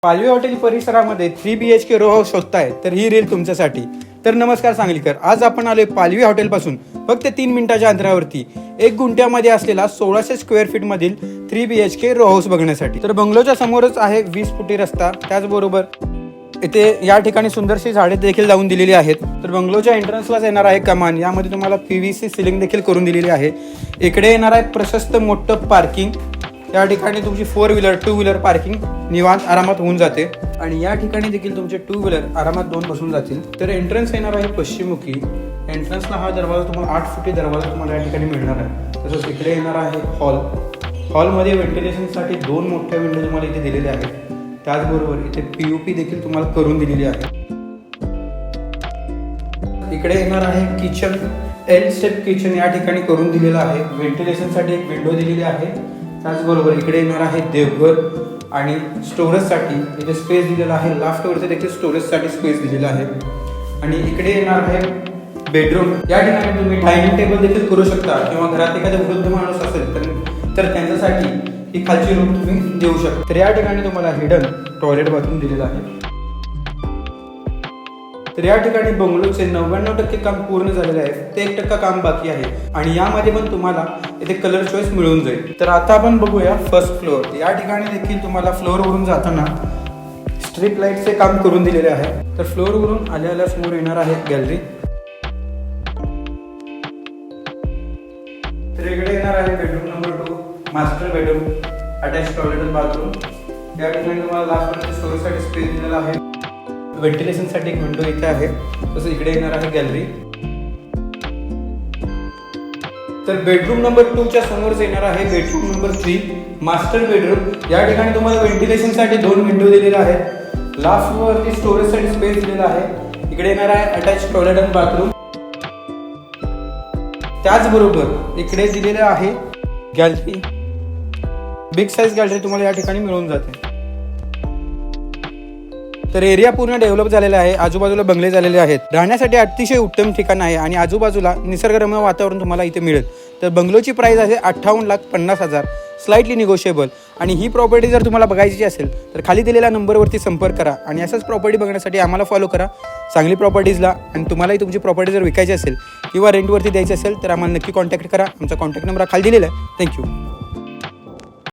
पालवी हॉटेल परिसरामध्ये 3 BHK row house शोधताय तर ही रील तुमच्यासाठी। तर नमस्कार सांगलीकर, आज आपण आलोय पालवी हॉटेलपासून फक्त 3 मिनिटाच्या अंतरावरती 1 गुंठ्यामध्ये असलेला 1600 स्क्वेअर फीट मधील 3 BHK रो हाऊस बघण्यासाठी। तर बंगलोच्या समोरच आहे 20 फुटी रस्ता, त्याचबरोबर इथे या ठिकाणी सुंदरशी झाडे देखील लावून दिलेली आहेत। तर बंगलोच्या एंट्रन्सलाच येणार आहे कमान, यामध्ये तुम्हाला PVC सिलिंग देखील करून दिलेली आहे। इकडे येणार आहे प्रशस्त मोठं पार्किंग, या ठिकाणी तुमची 4 व्हीलर 2 व्हीलर पार्किंग निवांत आरामात होऊन जाते आणि या ठिकाणी देखील तुमचे 2 व्हीलर आरामात 2 बसून जातील। तर एंट्रन्स येणार आहे पश्चिममुखी, एंट्रन्सला हा दरवाजा तुम्हाला 8 फुटी दरवाजा तुम्हाला या ठिकाणी मिळणार आहे। तसंच इकडे येणार आहे हॉलमध्ये व्हेंटिलेशनसाठी 2 मोठ्या विंडो तुम्हाला इथे दिलेले आहेत। त्याचबरोबर इथे POP देखील तुम्हाला करून दिलेली आहे। इकडे येणार आहे किचन, L शेप किचन या ठिकाणी करून दिलेलं आहे। व्हेंटिलेशनसाठी एक विंडो दिलेली आहे। त्याचबरोबर इकडे येणार आहे देवघर आणि स्टोरेजसाठी इथे स्पेस दिलेला आहे। लाफ्टवरती देखील स्टोरेजसाठी स्पेस दिलेला आहे आणि इकडे येणार आहे बेडरूम, या ठिकाणी तुम्ही डायनिंग टेबल देखील करू शकता किंवा घरात एखादा वृद्ध माणूस असेल तर त्यांच्यासाठी ही खालची रूम तुम्ही देऊ शकता। तर या ठिकाणी तुम्हाला हिडन टॉयलेट बाथरूम दिलेलं आहे। तर या ठिकाणी बंगलोचे 99% काम पूर्ण झालेले आहे, ते 1% काम बाकी आहे आणि यामध्ये पण तुम्हाला इथे कलर चॉईस मिळून जाईल। तर आता आपण बघूया फर्स्ट फ्लोअर, या ठिकाणी देखील तुम्हाला फ्लोअरवरून जाताना स्ट्रीट लाईटचे काम करून दिलेले आहे। तर फ्लोअरवरून आल्या समोर येणार आहे गॅलरी। तर इकडे येणार आहे bedroom number 2, master bedroom, attach toilet bathroom. या ठिकाणी तुम्हाला लास्टपर्यंत स्टोरेजसाठी स्पेस दिलेला आहे। व्हेंटिलेशनसाठी एक विंडो इथे आहे। तसं इकडे येणार आहे गॅलरी। तर बेडरूम नंबर 2 च्या समोरच येणार आहे बेडरूम नंबर 3, मास्टर बेडरूम। या ठिकाणी तुम्हाला व्हेंटिलेशनसाठी 2 विंडो दिलेल्या आहेत। लास्ट फ्लोअरवरती स्टोरेजसाठी स्पेस दिलेला आहे। इकडे येणार आहे अटॅच टॉयलेट आणि बाथरूम। त्याचबरोबर इकडे दिलेलं आहे गॅलरी, बिग साईज गॅलरी तुम्हाला या ठिकाणी मिळून जाते। तर एरिया पूर्ण डेव्हलप झालेला आहे, आजूबाजूला बंगले झालेले आहेत, राहण्यासाठी अतिशय उत्तम ठिकाण आहे आणि आजूबाजूला निसर्गरम्य वातावरण तुम्हाला इथे मिळेल। तर बंगलोची प्राइस आहे 58,50,000, स्लाइटली निगोशिएबल। आणि ही प्रॉपर्टी जर तुम्हाला बघायची असेल तर खाली दिलेल्या नंबरवरती संपर्क करा आणि असंच प्रॉपर्टी बघण्यासाठी आम्हाला फॉलो करा सांगली प्रॉपर्टीजला। आणि तुम्हालाही तुमची प्रॉपर्टी जर विकायची असेल किंवा रेंटवरती द्यायची असेल तर आम्हाला नक्की कॉन्टॅक्ट करा, आमचा कॉन्टॅक्ट नंबर खाली दिलेला आहे। थँक्यू।